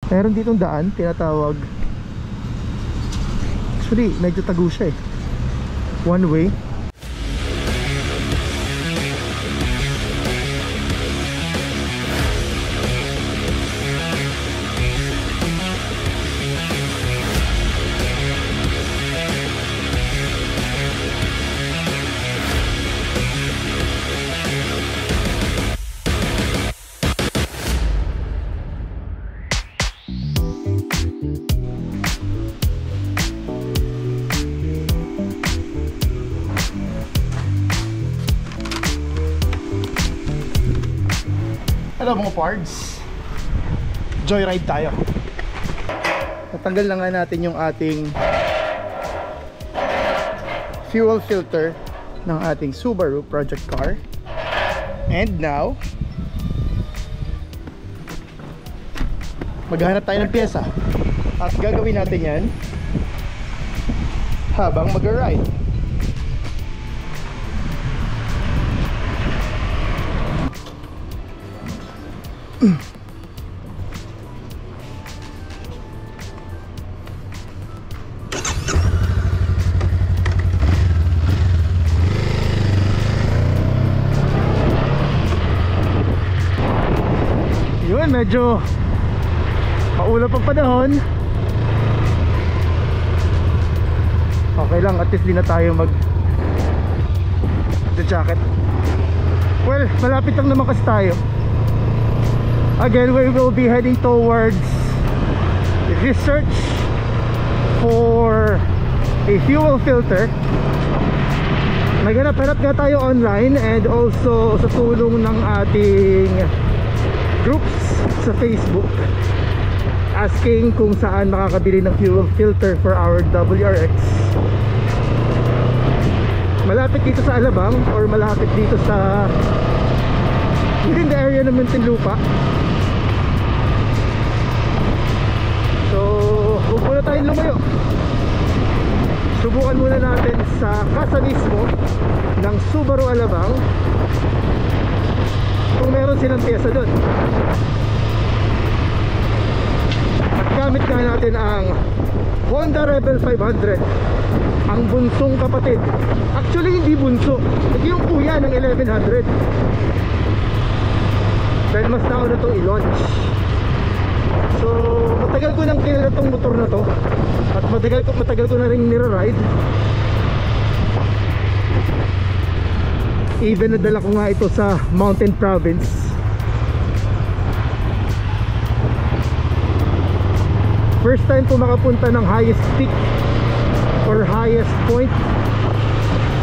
Meron ditong daan, tinatawag, actually medyo tago siya eh, one way. Hello mga pards, joyride tayo. Natanggal na nga natin yung ating fuel filter ng ating Subaru project car. And now maghahanap tayo ng pyesa at gagawin natin yan habang mag-ride. Yun, medyo maulap ang panahon. Okay lang, at least di na tayo mag jacket. Well, malapit lang naman kasi tayo. Again, we will be heading towards research for a fuel filter. Naghanap-hanap nga tayo online and also sa tulong ng ating groups sa Facebook, asking kung saan makakabili ng fuel filter for our WRX. Malapit dito sa Alabang or malapit dito sa within the area ng Muntinlupa. So huwag muna tayong lumayo, subukan muna natin sa kasa mismo ng Subaru Alabang kung meron silang pyesa doon. At gamit nga natin ang Honda Rebel 500, ang bunsong kapatid. Actually hindi bunso, hindi yung kuya ng 1100. Dahil mas nauna itong i-launch. So matagal ko nang kilala itong motor na to at matagal ko na rin nira-ride. Even nadala ko nga ito sa Mountain Province. First time ko makapunta ng highest peak or highest point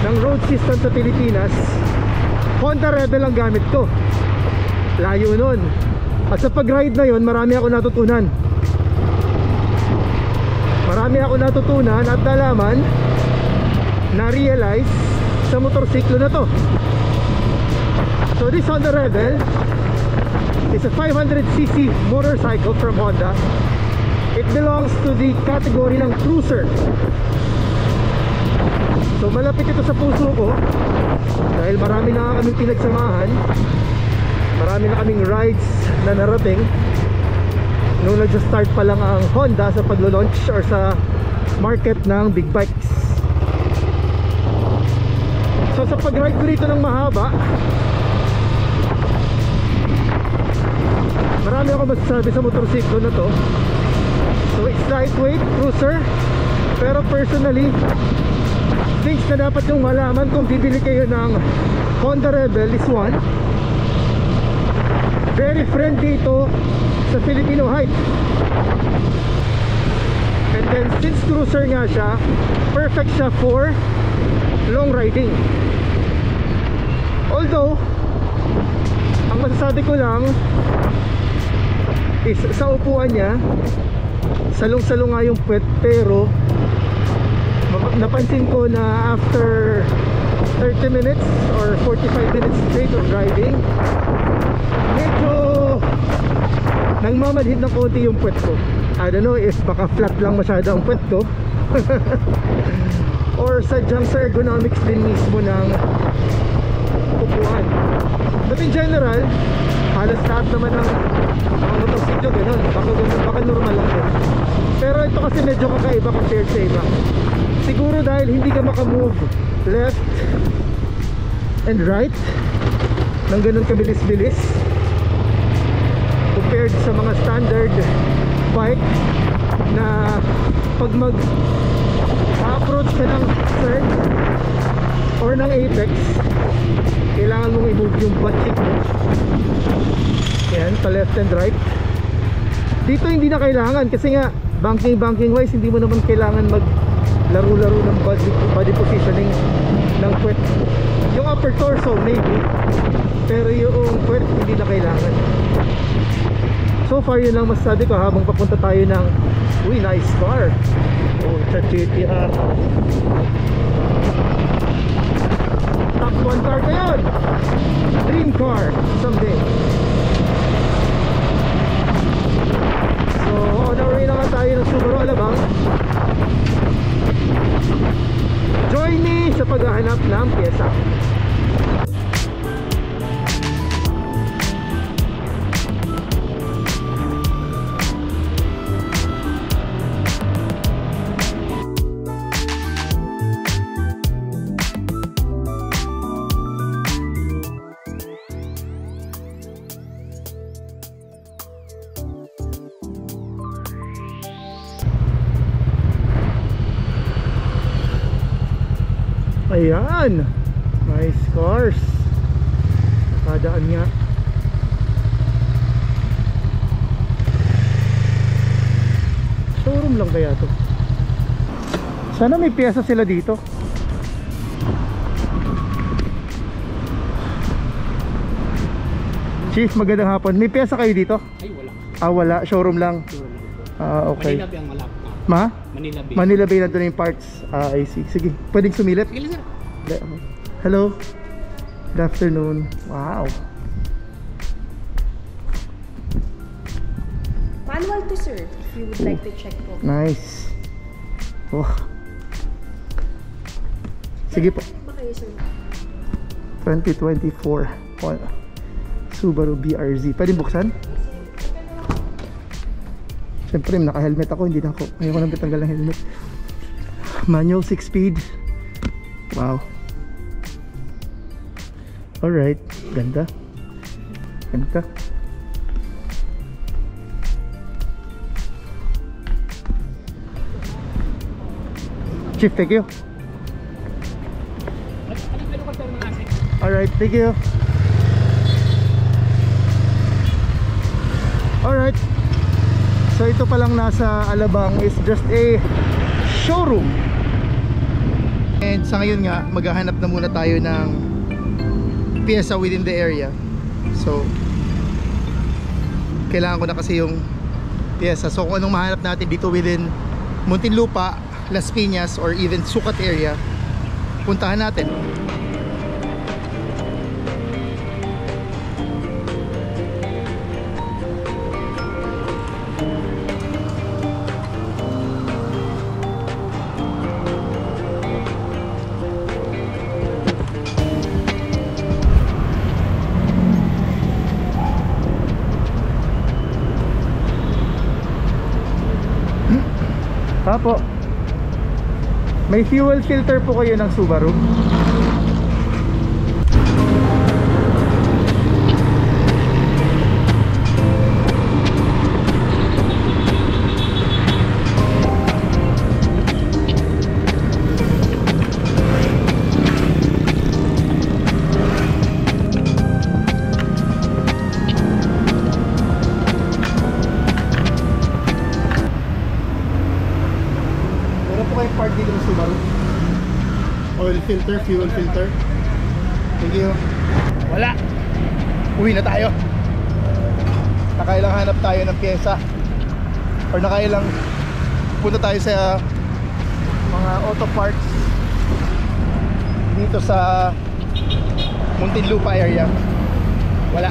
ng road system sa Pilipinas, Honda Rebel ang gamit ko. Layo nun. At sa pag-ride na yun, marami ako natutunan. Marami ako natutunan at nalaman, na-realize sa motorsiklo na to. So this Honda Rebel is a 500cc motorcycle from Honda. It belongs to the category ng cruiser. So malapit ito sa puso ko dahil marami na kaming pinagsamahan, marami na kaming rides na narating nung nag-start pa lang ang Honda sa paglo-launch or sa market ng big bikes. So sa pag-ride ko rito ng mahaba, marami ako masasabi sa motorsiklo na to. So it's lightweight, cruiser. Pero personally, things na dapat yung malaman kung bibili kayo ng Honda Rebel is one, very friendly ito sa Filipino height. And then since cruiser nga siya, perfect siya for long riding. Although ang masasabi ko lang is sa upuan niya, salong-salong nga yung puwet, pero napansin ko na after 30 minutes or 45 minutes straight of driving, medyo nagmamadhid ng konti yung puwet ko. I don't know if baka flat lang masyado ang puwet ko or sadyang sa ergonomics din mismo ng upuan. But in general, Halos lahat naman ng mga motosiklo ganun. Baka normal lang yun. Pero ito kasi medyo kakaiba compared sa iba. Siguro dahil hindi ka makamove left and right ng ganun kabilis-bilis compared sa mga standard bike na pag approach ka ng surge or ng apex, kailangan mong i-move yung butt cheek mo. Yan, pa left and right. Dito hindi na kailangan kasi nga banking wise hindi mo naman kailangan maglaro-laro ng body positioning ng puwet. Yung upper torso maybe, pero yung puwet hindi na kailangan. So far yun lang masasabi ko habang papunta tayo ng nice car. Oh, it's a GTR. Top 1 car ko yun. Dream car someday. So on our way na nga tayo ng Subaru Alabang. Join me sa paghahanap ng pyesa. Ayan, nice cars. Nakadaan nga. Showroom lang kaya to. Sana may piyesa sila dito. Chief, magandang hapon. May piyesa kayo dito? Ay, wala. Ah, wala. Showroom lang. Okay. Manila Bay ang malap. Ma? Manila Bay. Manila Bay na doon yung parts. I see. Sige, pwedeng sumilip? Sige, sir. Hello. Good afternoon. Wow. Manual to sir, if you would like to check po. Nice. Oh. Sige po. Ba kayo sir? 2024 Subaru BRZ. Pwedeng buksan? Siyempre naka-helmet ako. Hindi na ako. Ngayon ko nang tatanggal ng helmet. Manual 6-speed. Wow. Alright. Ganda. Ganda. Chief, thank you. Alright, thank you. Alright. So ito palang nasa Alabang is just a showroom. And sa ngayon nga, maghahanap na muna tayo ng piyesa within the area. So kailangan ko na kasi yung piyesa. So kung anong mahanap natin dito within Muntinlupa, Las Piñas, or even Sucat area, puntahan natin. Apo, may fuel filter po kayo ng Subaru? Oil filter, fuel filter. Thank you. Wala. Uwi na tayo. Nakailang hanap tayo ng pyesa, or nakailang punta tayo sa mga auto parts dito sa Muntinlupa area. Wala.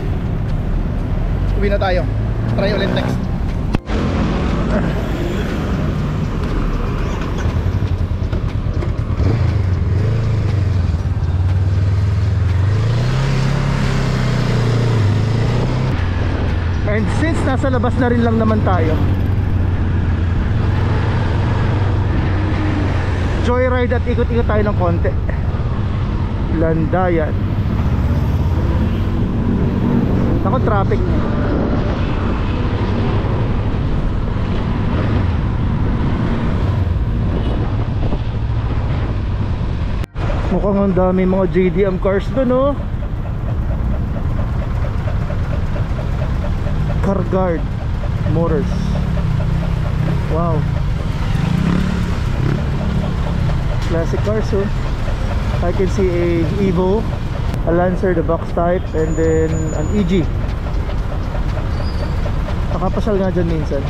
Uwi na tayo. Try ulit next. nasa labas na rin lang naman tayo. Joyride at ikot-ikot tayo ng konti. Landayan. Ako, traffic. Mukhang ang dami mga JDM cars doon, oh. Carguard Motors. Wow. Classic cars, oh. I can see a Evo, a Lancer, the box type, and then an EG. Nakapasal nga dyan minsan.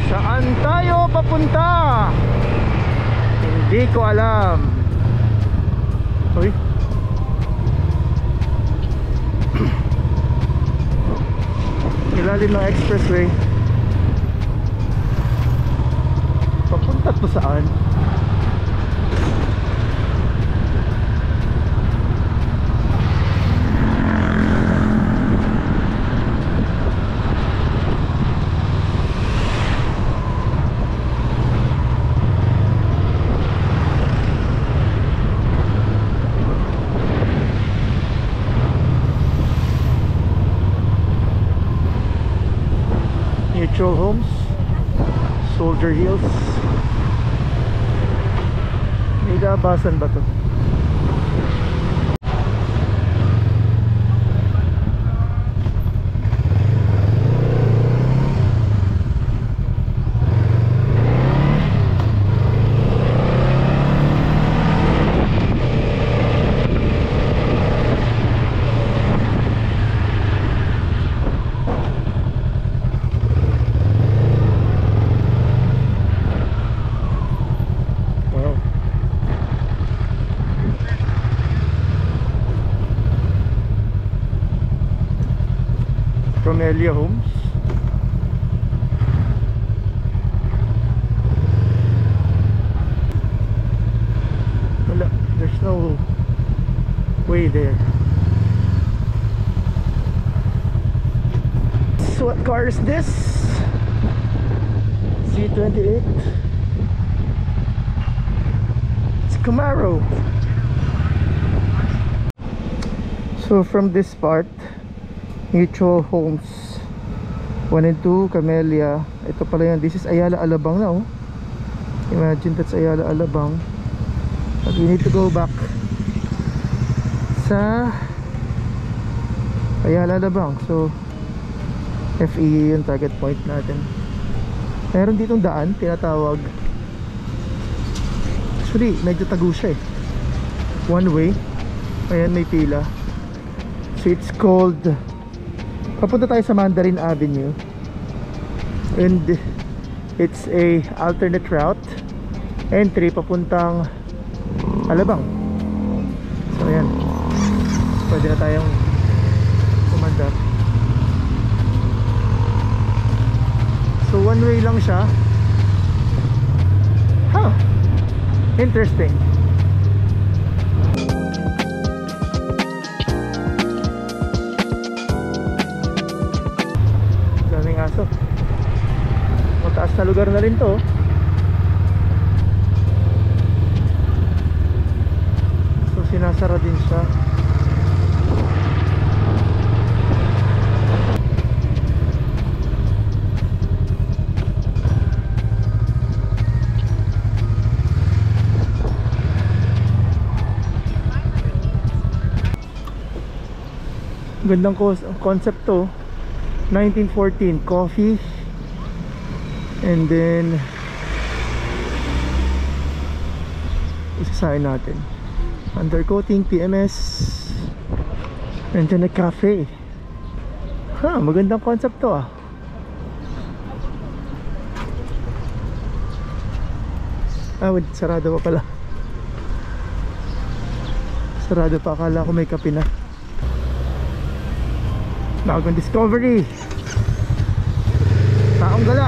Saan tayo papunta? Hindi ko alam. Uy. Ilalim ng expressway. Papunta to saan? Mutual Homes, Soldier Hills. May labasan ba to? Camellia Homes. Wala, there's no way there. So what car is this? C28. It's Camaro. So from this part, Mutual Homes 1 and 2, Camellia. Ito pala yan. This is Ayala Alabang na, oh. Imagine that's Ayala Alabang. But we need to go back sa Ayala Alabang. So FE yung target point natin. Meron ditong daan, tinatawag. Actually, medyo tago siya eh. One way. Ayan, may pila. So it's called, papunta tayo sa Mandarin Avenue, and it's a alternate route entry papuntang Alabang. So ayan, pwede na tayong umandar. So one way lang siya. Huh, interesting. Aso, mataas na lugar na rin to. So sinasara din siya. Gandang concept to. 1914 coffee, and then isasahin natin undercoating, PMS, and then a cafe. Magandang concept to, ah. Wait, sarado pa pala. Sarado pa, akala ko may kape na. Bagong discovery, taong gala.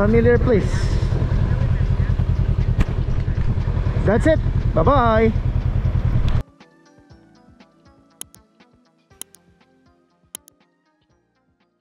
Familiar place. That's it. Bye-bye.